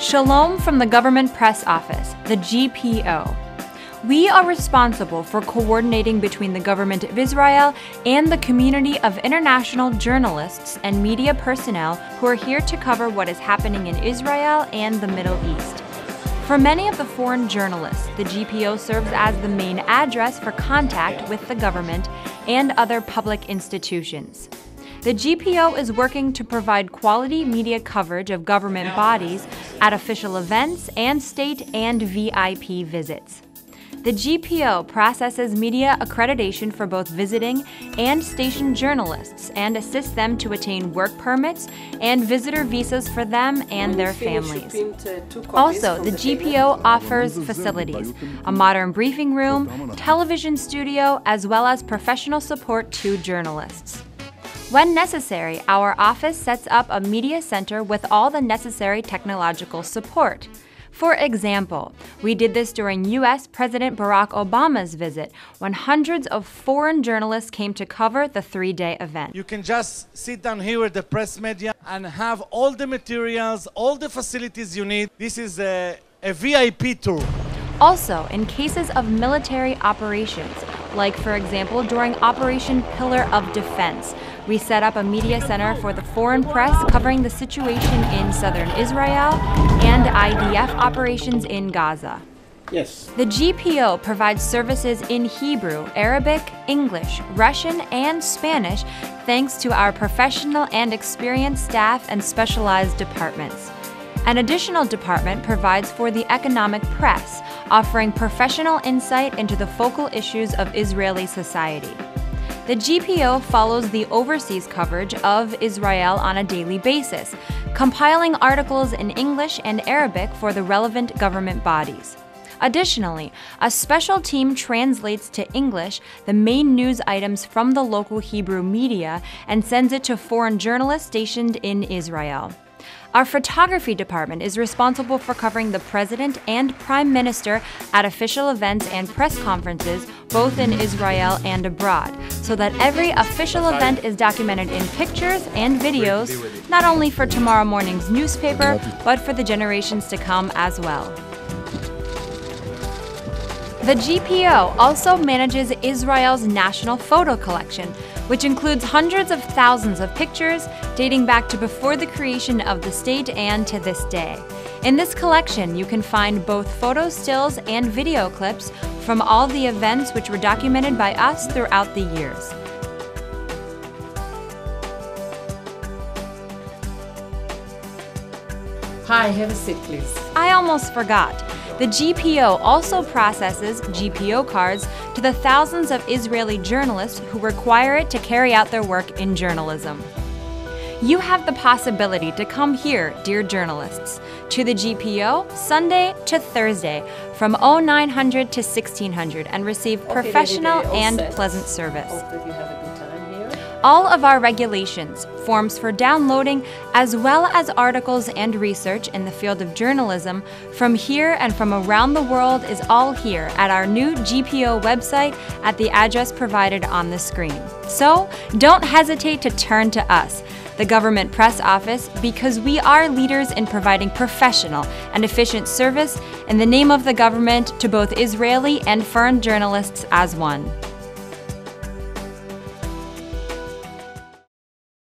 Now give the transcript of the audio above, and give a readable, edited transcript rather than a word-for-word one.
Shalom from the Government Press Office, the GPO. We are responsible for coordinating between the government of Israel and the community of international journalists and media personnel who are here to cover what is happening in Israel and the Middle East. For many of the foreign journalists, the GPO serves as the main address for contact with the government and other public institutions. The GPO is working to provide quality media coverage of government bodies at official events and state and VIP visits. The GPO processes media accreditation for both visiting and stationed journalists and assists them to attain work permits and visitor visas for them and their families. Also, the GPO offers facilities, a modern briefing room, television studio, as well as professional support to journalists. When necessary, our office sets up a media center with all the necessary technological support. For example, we did this during U.S. President Barack Obama's visit, when hundreds of foreign journalists came to cover the three-day event. You can just sit down here at the press media and have all the materials, all the facilities you need. This is a VIP tour. Also, in cases of military operations, like for example during Operation Pillar of Defense, we set up a media center for the foreign press covering the situation in southern Israel and IDF operations in Gaza. Yes. The GPO provides services in Hebrew, Arabic, English, Russian, and Spanish thanks to our professional and experienced staff and specialized departments. An additional department provides for the economic press, offering professional insight into the focal issues of Israeli society. The GPO follows the overseas coverage of Israel on a daily basis, compiling articles in English and Arabic for the relevant government bodies. Additionally, a special team translates to English the main news items from the local Hebrew media and sends it to foreign journalists stationed in Israel. Our photography department is responsible for covering the President and Prime Minister at official events and press conferences, both in Israel and abroad, so that every official event is documented in pictures and videos, not only for tomorrow morning's newspaper, but for the generations to come as well. The GPO also manages Israel's national photo collection, which includes hundreds of thousands of pictures dating back to before the creation of the state and to this day. In this collection, you can find both photo stills and video clips from all the events which were documented by us throughout the years. Hi, have a seat, please. I almost forgot. The GPO also processes GPO cards to the thousands of Israeli journalists who require it to carry out their work in journalism. You have the possibility to come here, dear journalists, to the GPO Sunday to Thursday from 0900 to 1600 and receive professional and pleasant service. All of our regulations, forms for downloading, as well as articles and research in the field of journalism from here and from around the world is all here at our new GPO website at the address provided on the screen. So don't hesitate to turn to us, the Government Press Office, because we are leaders in providing professional and efficient service in the name of the government to both Israeli and foreign journalists as one.